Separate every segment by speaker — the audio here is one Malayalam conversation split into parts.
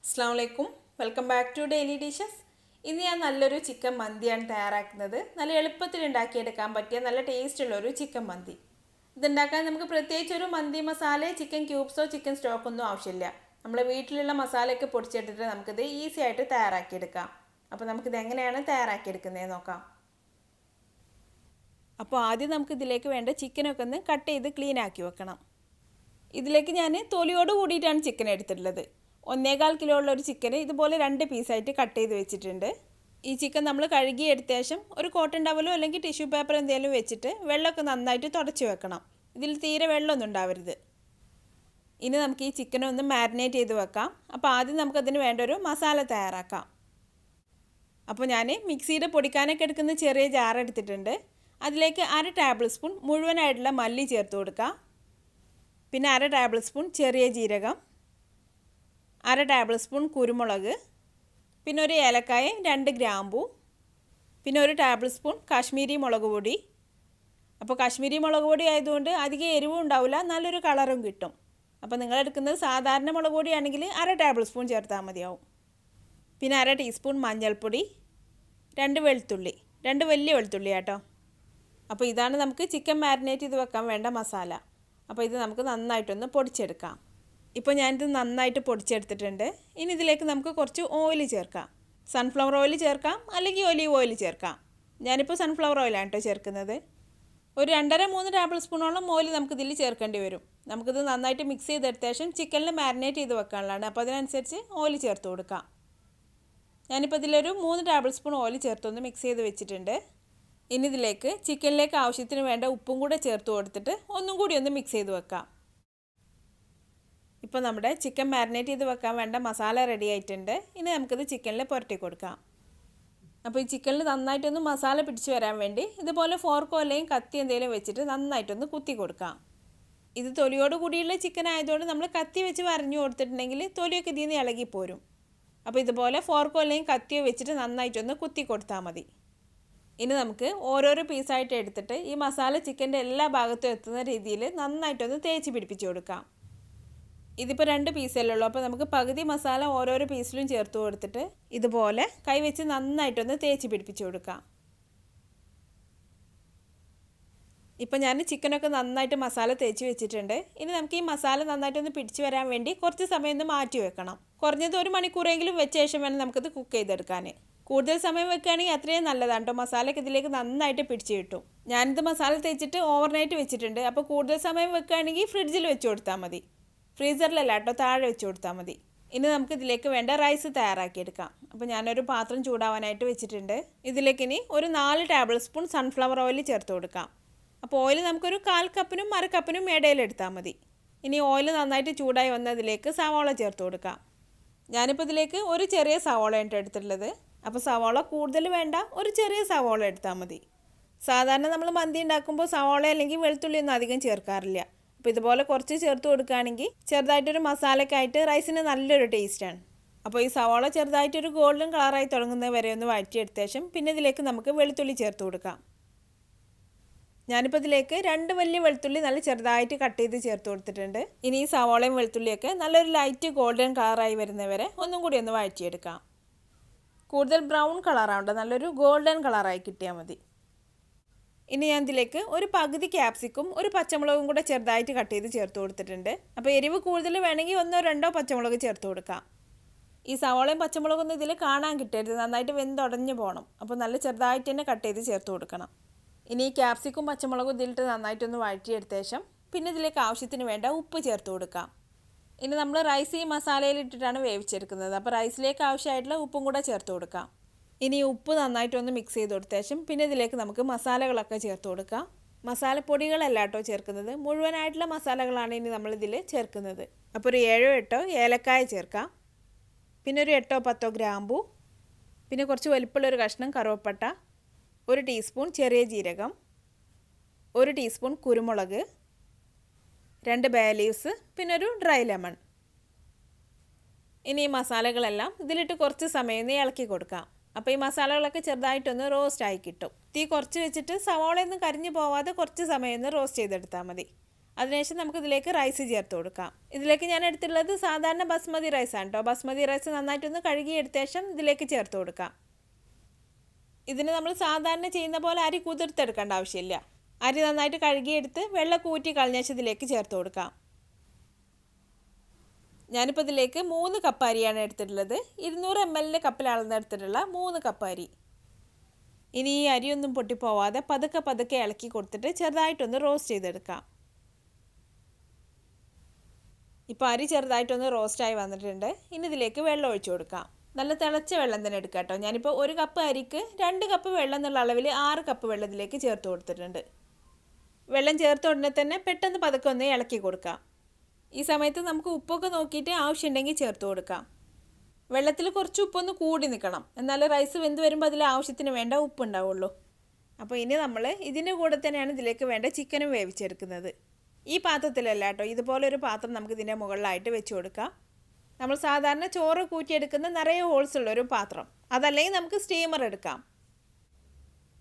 Speaker 1: അസ്സലാമലൈക്കും, welcome back to Daily Dishes. ഇന്ന് ഞാൻ നല്ലൊരു ചിക്കൻ മന്തിയാണ് തയ്യാറാക്കുന്നത്. നല്ല എളുപ്പത്തിൽ ഉണ്ടാക്കിയെടുക്കാൻ പറ്റിയ നല്ല ടേസ്റ്റുള്ളൊരു ചിക്കൻ മന്തി. ഇതുണ്ടാക്കാൻ നമുക്ക് പ്രത്യേകിച്ച് ഒരു മന്തി മസാല, ചിക്കൻ ക്യൂബ്സോ ചിക്കൻ സ്റ്റോക്കൊന്നും ആവശ്യമില്ല. നമ്മൾ വീട്ടിലുള്ള മസാലയൊക്കെ പൊടിച്ചെടുത്തിട്ട് നമുക്കിത് ഈസി ആയിട്ട് തയ്യാറാക്കിയെടുക്കാം. അപ്പോൾ നമുക്കിത് എങ്ങനെയാണ് തയ്യാറാക്കിയെടുക്കുന്നത് നോക്കാം. അപ്പോൾ ആദ്യം നമുക്കിതിലേക്ക് വേണ്ട ചിക്കനൊക്കെ ഒന്ന് കട്ട് ചെയ്ത് ക്ലീൻ ആക്കി വെക്കണം. ഇതിലേക്ക് ഞാൻ തൊലിയോട് കൂടിയിട്ടാണ് ചിക്കൻ എടുത്തിട്ടുള്ളത്. 1.25 കിലോ ഉള്ള ഒരു ചിക്കന് ഇതുപോലെ 2 പീസായിട്ട് കട്ട് ചെയ്ത് വെച്ചിട്ടുണ്ട്. ഈ ചിക്കൻ നമ്മൾ കഴുകിയെടുത്ത ശേഷം ഒരു കോട്ടൺ ടവലോ അല്ലെങ്കിൽ ടിഷ്യൂ പേപ്പർ എന്തെങ്കിലും വെച്ചിട്ട് വെള്ളമൊക്കെ നന്നായിട്ട് തുടച്ച് വെക്കണം. ഇതിൽ തീരെ വെള്ളമൊന്നും ഉണ്ടാവരുത്. ഇനി നമുക്ക് ഈ ചിക്കനെ ഒന്ന് മാരിനേറ്റ് ചെയ്ത് വെക്കാം. അപ്പോൾ ആദ്യം നമുക്കതിന് വേണ്ട ഒരു മസാല തയ്യാറാക്കാം. അപ്പോൾ ഞാൻ മിക്സിയുടെ പൊടിക്കാനൊക്കെ എടുക്കുന്ന ചെറിയ ജാർ എടുത്തിട്ടുണ്ട്. അതിലേക്ക് 1/2 ടേബിൾ സ്പൂൺ മുഴുവനായിട്ടുള്ള മല്ലി ചേർത്ത് കൊടുക്കാം. പിന്നെ 1/2 ടേബിൾ സ്പൂൺ ചെറിയ ജീരകം, 1/2 ടേബിൾ സ്പൂൺ കുരുമുളക്, പിന്നെ ഒരു ഏലക്കായ, 2 ഗ്രാമ്പൂ, പിന്നെ 1 ടേബിൾ സ്പൂൺ കാശ്മീരി മുളക് പൊടി. അപ്പോൾ കാശ്മീരി മുളക് പൊടി ആയതുകൊണ്ട് അധികം എരിവും ഉണ്ടാവില്ല, നല്ലൊരു കളറും കിട്ടും. അപ്പോൾ നിങ്ങളെടുക്കുന്നത് സാധാരണ മുളക് പൊടിയാണെങ്കിൽ 1/2 ടേബിൾ സ്പൂൺ ചേർത്താൽ മതിയാവും. പിന്നെ 1/2 ടീസ്പൂൺ മഞ്ഞൾപ്പൊടി, 2 വെളുത്തുള്ളി, 2 വലിയ വെളുത്തുള്ളി കേട്ടോ. അപ്പോൾ ഇതാണ് നമുക്ക് ചിക്കൻ മാരിനേറ്റ് ചെയ്ത് വെക്കാൻ വേണ്ട മസാല. അപ്പോൾ ഇത് നമുക്ക് നന്നായിട്ടൊന്ന് പൊടിച്ചെടുക്കാം. ഇപ്പോൾ ഞാനിത് നന്നായിട്ട് പൊടിച്ചെടുത്തിട്ടുണ്ട്. ഇനി ഇതിലേക്ക് നമുക്ക് കുറച്ച് ഓയിൽ ചേർക്കാം. സൺഫ്ലവർ ഓയിൽ ചേർക്കാം, അല്ലെങ്കിൽ ഒലീവ് ഓയിൽ ചേർക്കാം. ഞാനിപ്പോൾ സൺഫ്ലവർ ഓയിലാണ് കേട്ടോ ചേർക്കുന്നത്. ഒരു 2.5-3 ടേബിൾ സ്പൂണോളം ഓയിൽ നമുക്കിതിൽ ചേർക്കേണ്ടി വരും. നമുക്കിത് നന്നായിട്ട് മിക്സ് ചെയ്തെടുത്ത ശേഷം ചിക്കനിൽ മാരിനേറ്റ് ചെയ്ത് വെക്കാനുള്ളതാണ്. അപ്പോൾ അതിനനുസരിച്ച് ഓയിൽ ചേർത്ത് കൊടുക്കാം. ഞാനിപ്പോൾ ഇതിലൊരു 3 ടേബിൾ സ്പൂൺ ഓയിൽ ചേർത്തൊന്ന് മിക്സ് ചെയ്ത് വെച്ചിട്ടുണ്ട്. ഇനി ഇതിലേക്ക് ചിക്കനിലേക്ക് ആവശ്യത്തിന് വേണ്ട ഉപ്പും കൂടെ ചേർത്ത് കൊടുത്തിട്ട് ഒന്നും കൂടി ഒന്ന് മിക്സ് ചെയ്ത് വെക്കാം. ഇപ്പോൾ നമ്മുടെ ചിക്കൻ മാരിനേറ്റ് ചെയ്ത് വെക്കാൻ വേണ്ട മസാല റെഡി ആയിട്ടുണ്ട്. ഇനി നമുക്കിത് ചിക്കനിൽ പുരട്ടി കൊടുക്കാം. അപ്പോൾ ഈ ചിക്കനിൽ നന്നായിട്ടൊന്ന് മസാല പിടിച്ച് വരാൻ വേണ്ടി ഇതുപോലെ ഫോർക്കോ അല്ലെങ്കിൽ കത്തി എന്തെങ്കിലും വെച്ചിട്ട് നന്നായിട്ടൊന്ന് കുത്തി കൊടുക്കാം. ഇത് തൊലിയോട് കൂടിയുള്ള ചിക്കൻ ആയതുകൊണ്ട് നമ്മൾ കത്തി വെച്ച് വരഞ്ഞു കൊടുത്തിട്ടുണ്ടെങ്കിൽ തൊലിയൊക്കെ ഇതിൽ നിന്ന് ഇളകിപ്പോരും. അപ്പോൾ ഇതുപോലെ ഫോർക്കോ അല്ലെങ്കിൽ കത്തിയോ വെച്ചിട്ട് നന്നായിട്ടൊന്ന് കുത്തി കൊടുത്താൽ മതി. ഇനി നമുക്ക് ഓരോരോ പീസായിട്ട് എടുത്തിട്ട് ഈ മസാല ചിക്കൻ്റെ എല്ലാ ഭാഗത്തും എത്തുന്ന രീതിയിൽ നന്നായിട്ടൊന്ന് തേച്ച് പിടിപ്പിച്ച് കൊടുക്കാം. ഇതിപ്പോൾ 2 പീസല്ലേ ഉള്ളൂ. അപ്പോൾ നമുക്ക് പകുതി മസാല ഓരോരോ പീസിലും ചേർത്ത് കൊടുത്തിട്ട് ഇതുപോലെ കൈവച്ച് നന്നായിട്ടൊന്ന് തേച്ച് പിടിപ്പിച്ച് കൊടുക്കാം. ഇപ്പോൾ ഞാൻ ചിക്കനൊക്കെ നന്നായിട്ട് മസാല തേച്ച് വെച്ചിട്ടുണ്ട്. ഇനി നമുക്ക് ഈ മസാല നന്നായിട്ടൊന്ന് പിടിച്ച് വരാൻ വേണ്ടി കുറച്ച് സമയം ഒന്ന് മാറ്റി വെക്കണം. കുറഞ്ഞത് 1 മണിക്കൂറെങ്കിലും വെച്ച ശേഷം വേണം നമുക്കത് കുക്ക് ചെയ്തെടുക്കാൻ. കൂടുതൽ സമയം വെക്കുകയാണെങ്കിൽ അത്രയും നല്ലതാണ് കേട്ടോ. മസാലയൊക്കെ ഇതിലേക്ക് നന്നായിട്ട് പിടിച്ച് കിട്ടും. ഞാനിത് മസാല തേച്ചിട്ട് ഓവർനൈറ്റ് വെച്ചിട്ടുണ്ട്. അപ്പോൾ കൂടുതൽ സമയം വെക്കുകയാണെങ്കിൽ ഫ്രിഡ്ജിൽ വെച്ച് കൊടുത്താൽ മതി. ഫ്രീസറിലല്ല കേട്ടോ, താഴെ വെച്ച് കൊടുത്താൽ മതി. ഇനി നമുക്ക് ഇതിലേക്ക് വേണ്ട റൈസ് തയ്യാറാക്കിയെടുക്കാം. അപ്പോൾ ഞാനൊരു പാത്രം ചൂടാവാനായിട്ട് വെച്ചിട്ടുണ്ട്. ഇതിലേക്ക് ഇനി ഒരു 4 ടേബിൾ സ്പൂൺ സൺഫ്ലവർ ഓയിൽ ചേർത്ത് കൊടുക്കാം. അപ്പോൾ ഓയിൽ നമുക്കൊരു 1/4 കപ്പിനും 1/2 കപ്പിനും ഇടയിലെടുത്താൽ മതി. ഇനി ഓയിൽ നന്നായിട്ട് ചൂടായി വന്നതിലേക്ക് സവാള ചേർത്ത് കൊടുക്കാം. ഞാനിപ്പോൾ ഇതിലേക്ക് ഒരു ചെറിയ സവാളയാണ് എടുത്തിട്ടുള്ളത്. അപ്പോൾ സവാള കൂടുതൽ വേണ്ട, ഒരു ചെറിയ സവാള എടുത്താൽ മതി. സാധാരണ നമ്മൾ മന്തി ഉണ്ടാക്കുമ്പോൾ സവാള അല്ലെങ്കിൽ വെളുത്തുള്ളി ഒന്നും അധികം ചേർക്കാറില്ല. അപ്പോൾ ഇതുപോലെ കുറച്ച് ചേർത്ത് കൊടുക്കുകയാണെങ്കിൽ ചെറുതായിട്ടൊരു മസാലയ്ക്കായിട്ട് റൈസിന് നല്ലൊരു ടേസ്റ്റാണ്. അപ്പോൾ ഈ സവാള ചെറുതായിട്ടൊരു ഗോൾഡൻ കളറായി തുടങ്ങുന്നത് വരെ ഒന്ന് വഴറ്റിയെടുത്ത ശേഷം പിന്നെ ഇതിലേക്ക് നമുക്ക് വെളുത്തുള്ളി ചേർത്ത് കൊടുക്കാം. ഞാനിപ്പോൾ ഇതിലേക്ക് 2 വലിയ വെളുത്തുള്ളി നല്ല ചെറുതായിട്ട് കട്ട് ചെയ്ത് ചേർത്ത് കൊടുത്തിട്ടുണ്ട്. ഇനി ഈ സവാളയും വെളുത്തുള്ളിയൊക്കെ നല്ലൊരു ലൈറ്റ് ഗോൾഡൻ കളറായി വരുന്നവരെ ഒന്നും കൂടി ഒന്ന് വഴറ്റിയെടുക്കാം. കൂടുതൽ ബ്രൗൺ കളറാവണ്ട, നല്ലൊരു ഗോൾഡൻ കളറായി കിട്ടിയാൽ മതി. ഇനി ഞാൻ ഇതിലേക്ക് ഒരു പകുതി ക്യാപ്സിക്കും ഒരു പച്ചമുളകും കൂടെ ചെറുതായിട്ട് കട്ട് ചെയ്ത് ചേർത്ത് കൊടുത്തിട്ടുണ്ട്. അപ്പോൾ എരിവ് കൂടുതൽ വേണമെങ്കിൽ 1-2 പച്ചമുളക് ചേർത്ത് കൊടുക്കാം. ഈ സവാളയും പച്ചമുളകൊന്നും ഇതിൽ കാണാൻ കിട്ടരുത്, നന്നായിട്ട് വെന്തുടഞ്ഞ് പോകണം. അപ്പോൾ നല്ല ചെറുതായിട്ട് തന്നെ കട്ട് ചെയ്ത് ചേർത്ത് കൊടുക്കണം. ഇനി ഈ ക്യാപ്സിക്കും പച്ചമുളകും ഇതിലിട്ട് നന്നായിട്ടൊന്ന് വഴറ്റിയെടുത്ത ശേഷം പിന്നെ ഇതിലേക്ക് ആവശ്യത്തിന് വേണ്ട ഉപ്പ് ചേർത്ത് കൊടുക്കാം. ഇനി നമ്മൾ റൈസ് ഈ മസാലയിലിട്ടിട്ടാണ് വേവിച്ചെടുക്കുന്നത്. അപ്പോൾ റൈസിലേക്ക് ആവശ്യമായിട്ടുള്ള ഉപ്പും കൂടെ ചേർത്ത് കൊടുക്കാം. ഇനി ഉപ്പ് നന്നായിട്ടൊന്ന് മിക്സ് ചെയ്ത് കൊടുത്ത ശേഷം പിന്നെ ഇതിലേക്ക് നമുക്ക് മസാലകളൊക്കെ ചേർത്ത് കൊടുക്കാം. മസാലപ്പൊടികളല്ല കേട്ടോ ചേർക്കുന്നത്, മുഴുവനായിട്ടുള്ള മസാലകളാണ് ഇനി നമ്മളിതിൽ ചേർക്കുന്നത്. അപ്പോൾ ഒരു 7-8 ഏലക്കായ ചേർക്കാം. പിന്നെ ഒരു 8-10 ഗ്രാമ്പൂ, പിന്നെ കുറച്ച് വലിപ്പമുള്ളൊരു കഷ്ണം കറുവപ്പട്ട, 1 ടീസ്പൂൺ ചെറിയ ജീരകം, 1 ടീസ്പൂൺ കുരുമുളക്, 2 ബേ ലീവ്സ്, പിന്നെ ഒരു ഡ്രൈ ലെമൺ. ഇനി ഈ മസാലകളെല്ലാം ഇതിലിട്ട് കുറച്ച് സമയം ഇളക്കി കൊടുക്കാം. അപ്പോൾ ഈ മസാലകളൊക്കെ ചെറുതായിട്ടൊന്ന് റോസ്റ്റ് ആയി കിട്ടും. തീ കുറച്ച് വെച്ചിട്ട് സവാളയൊന്നും കരിഞ്ഞു പോവാതെ കുറച്ച് സമയം ഒന്ന് റോസ്റ്റ് ചെയ്തെടുത്താൽ മതി. അതിനുശേഷം നമുക്കിതിലേക്ക് റൈസ് ചേർത്ത് കൊടുക്കാം. ഇതിലേക്ക് ഞാൻ എടുത്തിട്ടുള്ളത് സാധാരണ ബസ്മതി റൈസാണ് കേട്ടോ. ബസ്മതി റൈസ് നന്നായിട്ടൊന്ന് കഴുകി എടുത്ത ശേഷം ഇതിലേക്ക് ചേർത്ത് കൊടുക്കാം. ഇതിന് നമ്മൾ സാധാരണ ചെയ്യുന്ന പോലെ അരി കുതിർത്തെടുക്കേണ്ട ആവശ്യമില്ല. അരി നന്നായിട്ട് കഴുകിയെടുത്ത് വെള്ളം കൂറ്റി കളഞ്ഞ ശേഷം ഇതിലേക്ക് ചേർത്ത് കൊടുക്കാം. ഞാനിപ്പോൾ ഇതിലേക്ക് 3 കപ്പ് അരിയാണ് എടുത്തിട്ടുള്ളത്. 200 ml കപ്പിൽ അളന്നെടുത്തിട്ടുള്ള 3 കപ്പ് അരി. ഇനി ഈ അരിയൊന്നും പൊട്ടിപ്പോവാതെ പതുക്കെ പതുക്കെ ഇളക്കി കൊടുത്തിട്ട് ചെറുതായിട്ടൊന്ന് റോസ്റ്റ് ചെയ്തെടുക്കാം. ഇപ്പോൾ അരി ചെറുതായിട്ടൊന്ന് റോസ്റ്റായി വന്നിട്ടുണ്ട്. ഇനി ഇതിലേക്ക് വെള്ളം ഒഴിച്ചു കൊടുക്കാം. നല്ല തിളച്ച വെള്ളം തന്നെ എടുക്കാം കേട്ടോ. ഞാനിപ്പോൾ 1 കപ്പ് അരിക്ക് 2 കപ്പ് വെള്ളം എന്നുള്ള അളവിൽ 6 കപ്പ് വെള്ളം ഇതിലേക്ക് ചേർത്ത് കൊടുത്തിട്ടുണ്ട്. വെള്ളം ചേർത്ത ഉടനെ തന്നെ പെട്ടെന്ന് പതുക്കെ ഒന്ന് ഇളക്കി കൊടുക്കാം. ഈ സമയത്ത് നമുക്ക് ഉപ്പൊക്കെ നോക്കിയിട്ട് ആവശ്യമുണ്ടെങ്കിൽ ചേർത്ത് കൊടുക്കാം. വെള്ളത്തിൽ കുറച്ച് ഉപ്പൊന്ന് കൂടി നിൽക്കണം, എന്നാലും റൈസ് വെന്ത് വരുമ്പോൾ അതിൽ ആവശ്യത്തിന് വേണ്ട ഉപ്പ് ഉണ്ടാവുള്ളൂ. അപ്പോൾ ഇനി നമ്മൾ ഇതിൻ്റെ കൂടെ തന്നെയാണ് ഇതിലേക്ക് വേണ്ട ചിക്കനും വേവിച്ചെടുക്കുന്നത്. ഈ പാത്രത്തിലല്ല കേട്ടോ, ഇതുപോലൊരു പാത്രം നമുക്ക് ഇതിൻ്റെ മുകളിലായിട്ട് വെച്ച് കൊടുക്കാം. നമ്മൾ സാധാരണ ചോറ് കൂറ്റിയെടുക്കുന്ന നിറയെ ഹോൾസ് ഉള്ളൊരു പാത്രം, അതല്ലെങ്കിൽ നമുക്ക് സ്റ്റീമർ എടുക്കാം.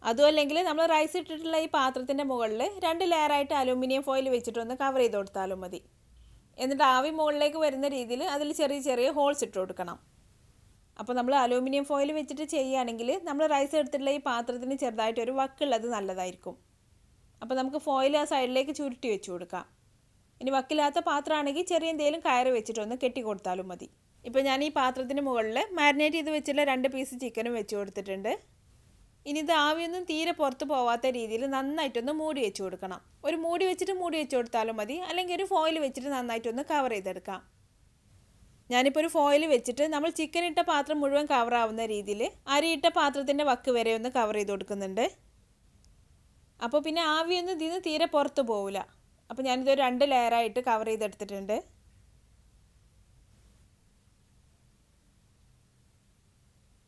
Speaker 1: അതും അല്ലെങ്കിൽ നമ്മൾ റൈസ് ഇട്ടിട്ടുള്ള ഈ പാത്രത്തിൻ്റെ മുകളിൽ 2 ലെയറായിട്ട് അലൂമിനിയം ഫോയിൽ വെച്ചിട്ടൊന്ന് കവർ ചെയ്ത് കൊടുത്താലും മതി. എന്നിട്ട് ആവി മുകളിലേക്ക് വരുന്ന രീതിയിൽ അതിൽ ചെറിയ ചെറിയ ഹോൾസ് ഇട്ട് കൊടുക്കണം. അപ്പോൾ നമ്മൾ അലൂമിനിയം ഫോയിൽ വെച്ചിട്ട് ചെയ്യുകയാണെങ്കിൽ നമ്മൾ റൈസ് എടുത്തിട്ടുള്ള ഈ പാത്രത്തിന് ചെറുതായിട്ടൊരു വക്കുള്ളത് നല്ലതായിരിക്കും. അപ്പോൾ നമുക്ക് ഫോയിൽ ആ സൈഡിലേക്ക് ചുരുട്ടി വെച്ച് കൊടുക്കാം. ഇനി വക്കില്ലാത്ത പാത്രമാണെങ്കിൽ ചെറിയ എന്തെങ്കിലും കയറ് വെച്ചിട്ടൊന്ന് കെട്ടി കൊടുത്താലും മതി. ഇപ്പോൾ ഞാൻ ഈ പാത്രത്തിന് മുകളിൽ മാരിനേറ്റ് ചെയ്ത് വെച്ചുള്ള 2 പീസ് ചിക്കനും വെച്ച് കൊടുത്തിട്ടുണ്ട്. ഇനി ഇത് ആവിയൊന്നും തീരെ പുറത്ത് പോവാത്ത രീതിയിൽ നന്നായിട്ടൊന്ന് മൂടി വെച്ച് കൊടുക്കണം. ഒരു മൂടി വെച്ചിട്ട് മൂടി വെച്ച് കൊടുത്താലും മതി, അല്ലെങ്കിൽ ഒരു ഫോയിൽ വെച്ചിട്ട് നന്നായിട്ടൊന്ന് കവർ ചെയ്തെടുക്കാം. ഞാനിപ്പോൾ ഒരു ഫോയിൽ വെച്ചിട്ട് നമ്മൾ ചിക്കൻ ഇട്ട പാത്രം മുഴുവൻ കവറാവുന്ന രീതിയിൽ അരിയിട്ട പാത്രത്തിൻ്റെ വക്ക് വരെ ഒന്ന് കവർ ചെയ്ത് കൊടുക്കുന്നുണ്ട്. അപ്പോൾ പിന്നെ ആവിയൊന്നും ഇതിന് തീരെ പുറത്ത് പോവില്ല. അപ്പോൾ ഞാനിതൊരു 2 ലെയറായിട്ട് കവർ ചെയ്തെടുത്തിട്ടുണ്ട്.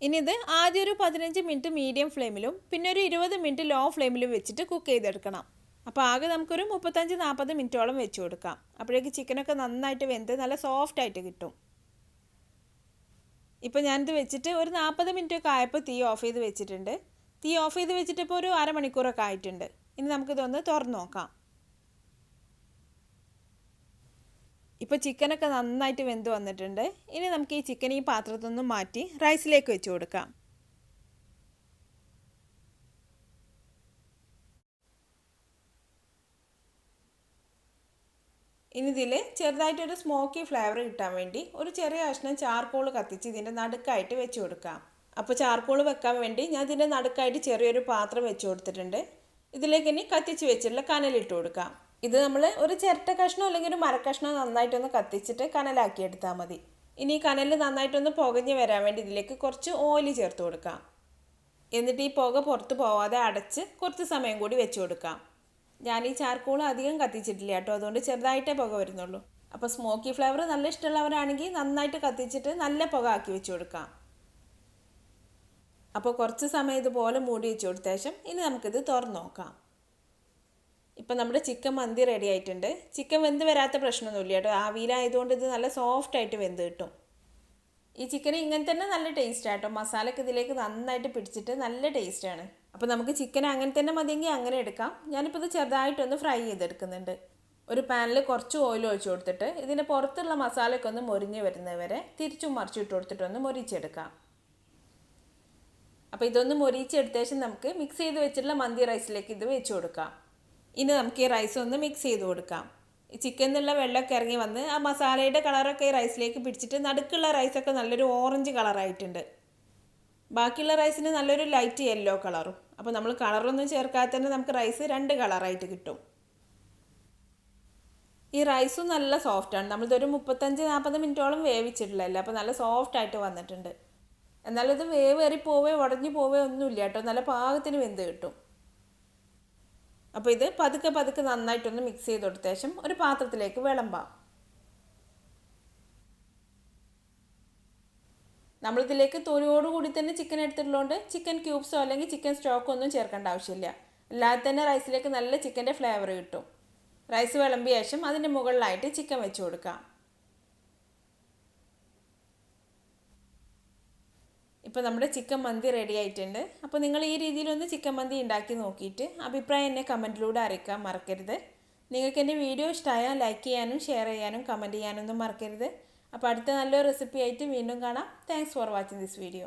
Speaker 1: ഇനി ഇത് ആദ്യം ഒരു 15 മിനിറ്റ് മീഡിയം ഫ്ലെയിമിലും പിന്നെ ഒരു 20 മിനിറ്റ് ലോ ഫ്ലെയിമിലും വെച്ചിട്ട് കുക്ക് ചെയ്തെടുക്കണം. അപ്പോൾ ആകെ നമുക്കൊരു 35-40 മിനിറ്റോളം വെച്ച് കൊടുക്കാം. അപ്പോഴേക്ക് ചിക്കനൊക്കെ നന്നായിട്ട് വെന്ത് നല്ല സോഫ്റ്റായിട്ട് കിട്ടും. ഇപ്പോൾ ഞാനിത് വെച്ചിട്ട് ഒരു 40 മിനിറ്റൊക്കെ ആയപ്പോൾ തീ ഓഫ് ചെയ്ത് വെച്ചിട്ടുണ്ട്. തീ ഓഫ് ചെയ്ത് വെച്ചിട്ട് ഇപ്പോൾ ഒരു അരമണിക്കൂറൊക്കെ ആയിട്ടുണ്ട്. ഇനി നമുക്കിതൊന്ന് തുറന്ന് നോക്കാം. ഇപ്പോൾ ചിക്കനൊക്കെ നന്നായിട്ട് വെന്ത് വന്നിട്ടുണ്ട്. ഇനി നമുക്ക് ഈ ചിക്കൻ ഈ പാത്രത്തിൽ നിന്ന് മാറ്റി റൈസിലേക്ക് വെച്ച് കൊടുക്കാം. ഇനി ഇതിൽ ചെറുതായിട്ടൊരു സ്മോക്കി ഫ്ലേവർ കിട്ടാൻ വേണ്ടി ഒരു ചെറിയ കഷ്ണം ചാർക്കോൾ കത്തിച്ച് ഇതിൻ്റെ നടുക്കായിട്ട് വെച്ച് കൊടുക്കാം. അപ്പോൾ ചാർക്കോൾ വെക്കാൻ വേണ്ടി ഞാൻ ഇതിൻ്റെ നടുക്കായിട്ട് ചെറിയൊരു പാത്രം വെച്ച് കൊടുത്തിട്ടുണ്ട്. ഇതിലേക്ക് ഇനി കത്തിച്ച് വെച്ചിട്ടുള്ള കനലിട്ട് കൊടുക്കാം. ഇത് നമ്മൾ ഒരു ചിരട്ട കഷ്ണോ അല്ലെങ്കിൽ ഒരു മരക്കഷ്ണോ നന്നായിട്ടൊന്ന് കത്തിച്ചിട്ട് കനലാക്കി എടുത്താൽ മതി. ഇനി കനൽ നന്നായിട്ടൊന്ന് പുകഞ്ഞ് വരാൻ വേണ്ടി ഇതിലേക്ക് കുറച്ച് ഓയിൽ ചേർത്ത് കൊടുക്കാം. എന്നിട്ട് ഈ പുക പുറത്ത് പോവാതെ അടച്ച് കുറച്ച് സമയം കൂടി വെച്ച് കൊടുക്കാം. ഞാൻ ഈ ചാർക്കോൾ അധികം കത്തിച്ചിട്ടില്ല കേട്ടോ, അതുകൊണ്ട് ചെറുതായിട്ടേ പുക വരുന്നുള്ളൂ. അപ്പോൾ സ്മോക്കി ഫ്ലേവർ നല്ല ഇഷ്ടമുള്ളവരാണെങ്കിൽ നന്നായിട്ട് കത്തിച്ചിട്ട് നല്ല പുക ആക്കി വെച്ച് കൊടുക്കാം. അപ്പോൾ കുറച്ച് സമയം ഇതുപോലെ മൂടി വെച്ച് കൊടുത്ത ശേഷം ഇനി നമുക്കിത് തുറന്ന് നോക്കാം. ഇപ്പം നമ്മുടെ ചിക്കൻ മന്തി റെഡി ആയിട്ടുണ്ട്. ചിക്കൻ വെന്ത് വരാത്ത പ്രശ്നമൊന്നുമില്ല കേട്ടോ, ആവിയിലായതുകൊണ്ട് ഇത് നല്ല സോഫ്റ്റായിട്ട് വെന്ത് കിട്ടും. ഈ ചിക്കൻ ഇങ്ങനെ തന്നെ നല്ല ടേസ്റ്റ് ആട്ടോ, മസാലയൊക്കെ ഇതിലേക്ക് നന്നായിട്ട് പിടിച്ചിട്ട് നല്ല ടേസ്റ്റാണ്. അപ്പോൾ നമുക്ക് ചിക്കൻ അങ്ങനെ തന്നെ മതിയെങ്കിൽ അങ്ങനെ എടുക്കാം. ഞാനിപ്പോൾ ഇത് ചെറുതായിട്ടൊന്ന് ഫ്രൈ ചെയ്തെടുക്കുന്നുണ്ട്. ഒരു പാനിൽ കുറച്ച് ഓയിൽ ഒഴിച്ച് കൊടുത്തിട്ട് ഇതിൻ്റെ പുറത്തുള്ള മസാലയൊക്കെ ഒന്ന് മൊരിഞ്ഞ് വരുന്നവരെ തിരിച്ചും മറിച്ചും ഇട്ട് കൊടുത്തിട്ടൊന്ന് മൊരിച്ചെടുക്കാം. അപ്പോൾ ഇതൊന്ന് മൊരിച്ചെടുത്ത ശേഷം നമുക്ക് മിക്സ് ചെയ്ത് വെച്ചിട്ടുള്ള മന്തി റൈസിലേക്ക് ഇത് വെച്ച് കൊടുക്കാം. ഇനി നമുക്ക് ഈ റൈസ് ഒന്ന് മിക്സ് ചെയ്ത് കൊടുക്കാം. ഈ ചിക്കനിൽ നിന്നുള്ള വെള്ളമൊക്കെ ഇറങ്ങി വന്ന് ആ മസാലയുടെ കളറൊക്കെ ഈ റൈസിലേക്ക് പിടിച്ചിട്ട് നടുക്കുള്ള റൈസൊക്കെ നല്ലൊരു ഓറഞ്ച് കളറായിട്ടുണ്ട്. ബാക്കിയുള്ള റൈസിന് നല്ലൊരു ലൈറ്റ് യെല്ലോ കളറും. അപ്പോൾ നമ്മൾ കളറൊന്നും ചേർക്കാതെ തന്നെ നമുക്ക് റൈസ് 2 കളറായിട്ട് കിട്ടും. ഈ റൈസും നല്ല സോഫ്റ്റാണ്. നമ്മളിതൊരു 35-40 മിനിറ്റോളം വേവിച്ചിട്ടില്ലല്ലോ, അപ്പോൾ നല്ല സോഫ്റ്റായിട്ട് വന്നിട്ടുണ്ട്. എന്നാലും ഇത് വേവേറി പോവേ ഉടഞ്ഞു പോവേ ഒന്നുമില്ല കേട്ടോ, നല്ല പാകത്തിന് വെന്ത് കിട്ടും. അപ്പോൾ ഇത് പതുക്കെ പതുക്കെ നന്നായിട്ടൊന്ന് മിക്സ് ചെയ്ത് കൊടുത്ത ശേഷം ഒരു പാത്രത്തിലേക്ക് വിളമ്പാം. നമ്മളിതിലേക്ക് തൊലിയോടുകൂടി തന്നെ ചിക്കൻ എടുത്തിട്ടുള്ളതുകൊണ്ട് ചിക്കൻ ക്യൂബ്സോ അല്ലെങ്കിൽ ചിക്കൻ സ്റ്റോക്കോ ഒന്നും ചേർക്കേണ്ട ആവശ്യമില്ല. അല്ലാതെ തന്നെ റൈസിലേക്ക് നല്ല ചിക്കൻ്റെ ഫ്ലേവർ കിട്ടും. റൈസ് വിളമ്പിയ ശേഷം അതിൻ്റെ മുകളിലായിട്ട് ചിക്കൻ വെച്ച് കൊടുക്കാം. ഇപ്പോൾ നമ്മുടെ ചിക്കൻ മന്തി റെഡി ആയിട്ടുണ്ട്. അപ്പോൾ നിങ്ങൾ ഈ രീതിയിലൊന്ന് ചിക്കൻ മന്തി ഉണ്ടാക്കി നോക്കിയിട്ട് അഭിപ്രായം എന്നെ കമൻറ്റിലൂടെ അറിയിക്കാൻ മറക്കരുത്. നിങ്ങൾക്ക് എൻ്റെ വീഡിയോ ഇഷ്ടമായാൽ ലൈക്ക് ചെയ്യാനും ഷെയർ ചെയ്യാനും കമൻറ്റ് ചെയ്യാനൊന്നും മറക്കരുത്. അപ്പോൾ അടുത്ത നല്ലൊരു റെസിപ്പി ആയിട്ട് വീണ്ടും കാണാം. Thanks for watching this video.